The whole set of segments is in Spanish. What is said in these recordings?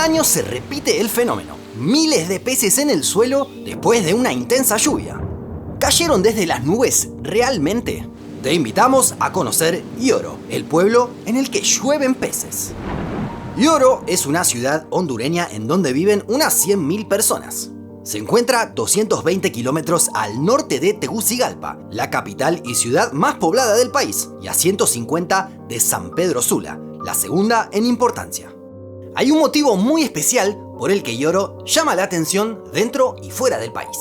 Cada año se repite el fenómeno. Miles de peces en el suelo después de una intensa lluvia. ¿Cayeron desde las nubes realmente? Te invitamos a conocer Yoro, el pueblo en el que llueven peces. Yoro es una ciudad hondureña en donde viven unas 100.000 personas. Se encuentra 220 kilómetros al norte de Tegucigalpa, la capital y ciudad más poblada del país, y a 150 de San Pedro Sula, la segunda en importancia. Hay un motivo muy especial por el que Yoro llama la atención dentro y fuera del país.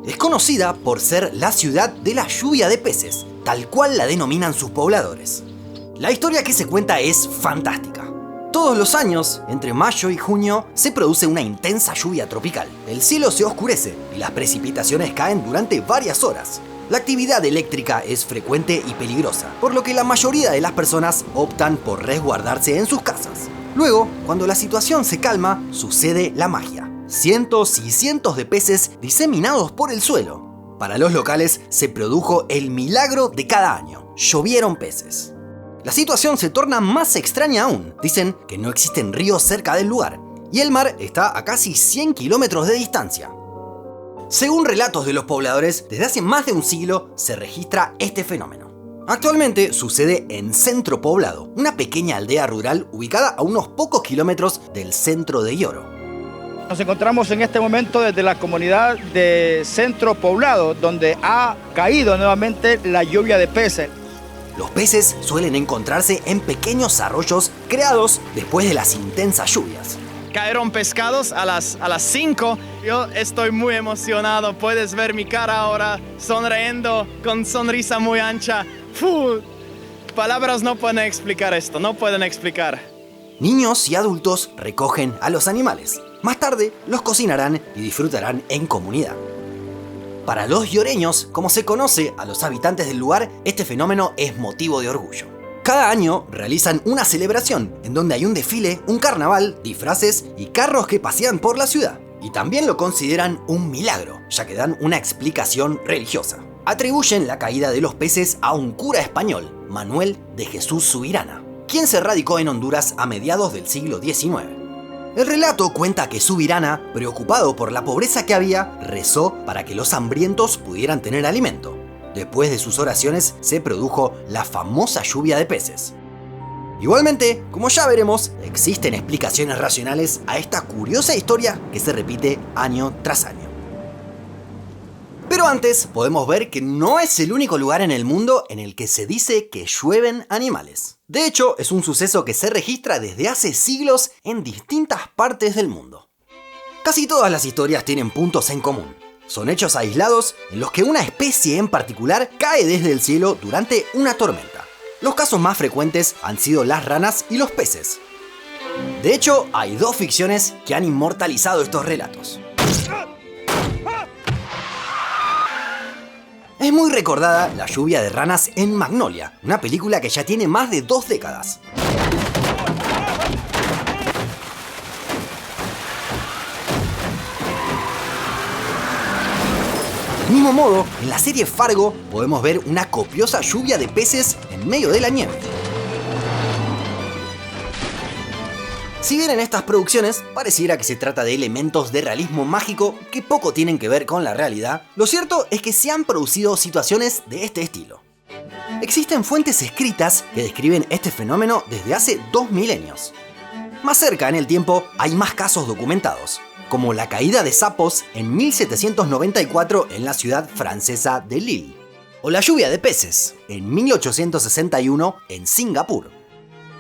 Es conocida por ser la ciudad de la lluvia de peces, tal cual la denominan sus pobladores. La historia que se cuenta es fantástica. Todos los años, entre mayo y junio, se produce una intensa lluvia tropical. El cielo se oscurece y las precipitaciones caen durante varias horas. La actividad eléctrica es frecuente y peligrosa, por lo que la mayoría de las personas optan por resguardarse en sus casas. Luego, cuando la situación se calma, sucede la magia. Cientos y cientos de peces diseminados por el suelo. Para los locales se produjo el milagro de cada año. Llovieron peces. La situación se torna más extraña aún. Dicen que no existen ríos cerca del lugar y el mar está a casi 100 kilómetros de distancia. Según relatos de los pobladores, desde hace más de un siglo se registra este fenómeno. Actualmente sucede en Centro Poblado, una pequeña aldea rural ubicada a unos pocos kilómetros del centro de Yoro. Nos encontramos en este momento desde la comunidad de Centro Poblado, donde ha caído nuevamente la lluvia de peces. Los peces suelen encontrarse en pequeños arroyos creados después de las intensas lluvias. Cayeron pescados a las 5. Yo estoy muy emocionado. Puedes ver mi cara ahora sonriendo con sonrisa muy ancha. Palabras no pueden explicar esto, no pueden explicar. Niños y adultos recogen a los animales. Más tarde los cocinarán y disfrutarán en comunidad. Para los yoreños, como se conoce a los habitantes del lugar, este fenómeno es motivo de orgullo. Cada año realizan una celebración en donde hay un desfile, un carnaval, disfraces y carros que pasean por la ciudad. Y también lo consideran un milagro, ya que dan una explicación religiosa. Atribuyen la caída de los peces a un cura español, Manuel de Jesús Subirana, quien se radicó en Honduras a mediados del siglo XIX. El relato cuenta que Subirana, preocupado por la pobreza que había, rezó para que los hambrientos pudieran tener alimento. Después de sus oraciones se produjo la famosa lluvia de peces. Igualmente, como ya veremos, existen explicaciones racionales a esta curiosa historia que se repite año tras año. Pero antes podemos ver que no es el único lugar en el mundo en el que se dice que llueven animales. De hecho, es un suceso que se registra desde hace siglos en distintas partes del mundo. Casi todas las historias tienen puntos en común. Son hechos aislados en los que una especie en particular cae desde el cielo durante una tormenta. Los casos más frecuentes han sido las ranas y los peces. De hecho, hay dos ficciones que han inmortalizado estos relatos. Es muy recordada la lluvia de ranas en Magnolia, una película que ya tiene más de 2 décadas. Del mismo modo, en la serie Fargo podemos ver una copiosa lluvia de peces en medio de la nieve. Si bien en estas producciones pareciera que se trata de elementos de realismo mágico que poco tienen que ver con la realidad, lo cierto es que se han producido situaciones de este estilo. Existen fuentes escritas que describen este fenómeno desde hace 2 milenios. Más cerca en el tiempo hay más casos documentados, como la caída de sapos en 1794 en la ciudad francesa de Lille, o la lluvia de peces en 1861 en Singapur.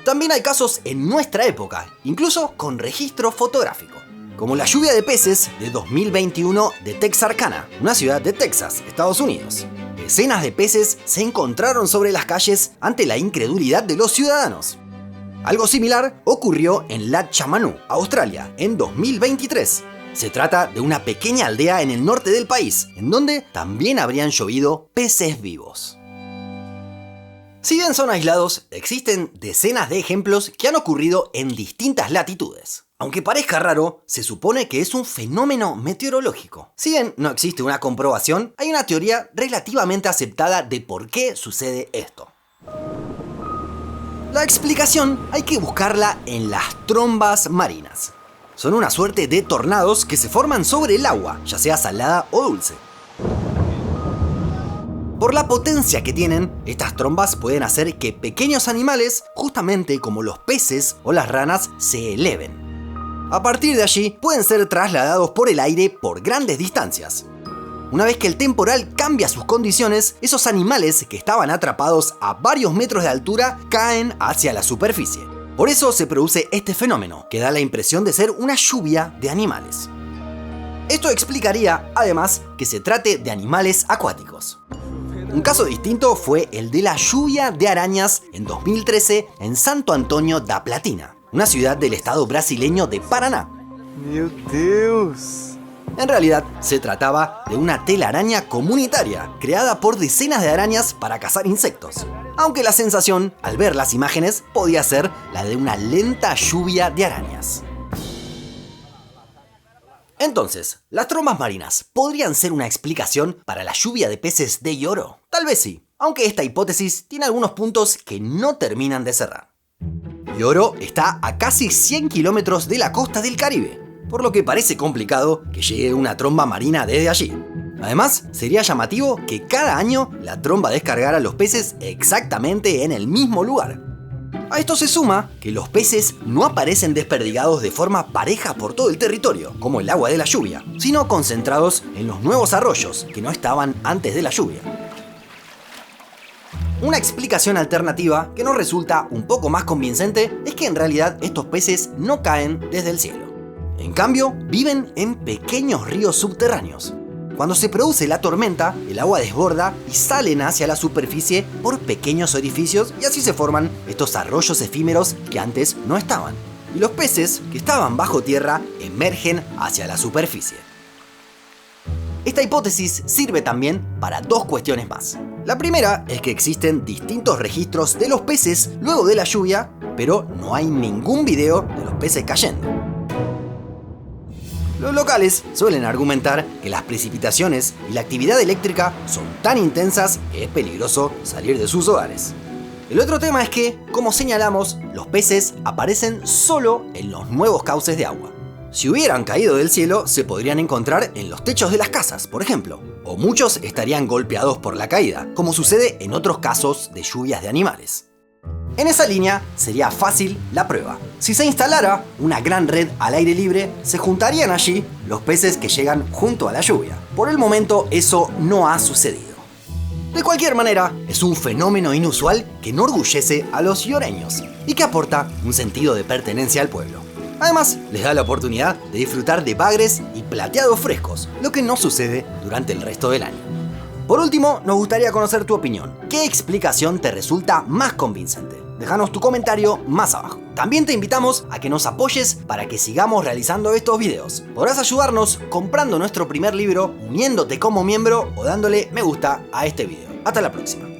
También hay casos en nuestra época, incluso con registro fotográfico, como la lluvia de peces de 2021 de Texarkana, una ciudad de Texas, Estados Unidos. Decenas de peces se encontraron sobre las calles ante la incredulidad de los ciudadanos. Algo similar ocurrió en Latchamanú, Australia, en 2023. Se trata de una pequeña aldea en el norte del país, en donde también habrían llovido peces vivos. Si bien son aislados, existen decenas de ejemplos que han ocurrido en distintas latitudes. Aunque parezca raro, se supone que es un fenómeno meteorológico. Si bien no existe una comprobación, hay una teoría relativamente aceptada de por qué sucede esto. La explicación hay que buscarla en las trombas marinas. Son una suerte de tornados que se forman sobre el agua, ya sea salada o dulce. Por la potencia que tienen, estas trombas pueden hacer que pequeños animales, justamente como los peces o las ranas, se eleven. A partir de allí, pueden ser trasladados por el aire por grandes distancias. Una vez que el temporal cambia sus condiciones, esos animales que estaban atrapados a varios metros de altura caen hacia la superficie. Por eso se produce este fenómeno, que da la impresión de ser una lluvia de animales. Esto explicaría, además, que se trate de animales acuáticos. Un caso distinto fue el de la lluvia de arañas en 2013 en Santo Antônio da Platina, una ciudad del estado brasileño de Paraná. Meu Deus! En realidad, se trataba de una telaraña comunitaria, creada por decenas de arañas para cazar insectos. Aunque la sensación, al ver las imágenes, podía ser la de una lenta lluvia de arañas. Entonces, ¿las trombas marinas podrían ser una explicación para la lluvia de peces de Yoro? Tal vez sí, aunque esta hipótesis tiene algunos puntos que no terminan de cerrar. Yoro está a casi 100 kilómetros de la costa del Caribe, por lo que parece complicado que llegue una tromba marina desde allí. Además, sería llamativo que cada año la tromba descargara los peces exactamente en el mismo lugar. A esto se suma que los peces no aparecen desperdigados de forma pareja por todo el territorio, como el agua de la lluvia, sino concentrados en los nuevos arroyos que no estaban antes de la lluvia. Una explicación alternativa que nos resulta un poco más convincente es que en realidad estos peces no caen desde el cielo. En cambio, viven en pequeños ríos subterráneos. Cuando se produce la tormenta, el agua desborda y salen hacia la superficie por pequeños orificios y así se forman estos arroyos efímeros que antes no estaban. Y los peces que estaban bajo tierra emergen hacia la superficie. Esta hipótesis sirve también para dos cuestiones más. La primera es que existen distintos registros de los peces luego de la lluvia, pero no hay ningún video de los peces cayendo. Los locales suelen argumentar que las precipitaciones y la actividad eléctrica son tan intensas que es peligroso salir de sus hogares. El otro tema es que, como señalamos, los peces aparecen solo en los nuevos cauces de agua. Si hubieran caído del cielo, se podrían encontrar en los techos de las casas, por ejemplo, o muchos estarían golpeados por la caída, como sucede en otros casos de lluvias de animales. En esa línea sería fácil la prueba. Si se instalara una gran red al aire libre, se juntarían allí los peces que llegan junto a la lluvia. Por el momento eso no ha sucedido. De cualquier manera, es un fenómeno inusual que enorgullece a los ioreños y que aporta un sentido de pertenencia al pueblo. Además, les da la oportunidad de disfrutar de bagres y plateados frescos, lo que no sucede durante el resto del año. Por último, nos gustaría conocer tu opinión. ¿Qué explicación te resulta más convincente? Déjanos tu comentario más abajo. También te invitamos a que nos apoyes para que sigamos realizando estos videos. Podrás ayudarnos comprando nuestro primer libro, uniéndote como miembro o dándole me gusta a este video. Hasta la próxima.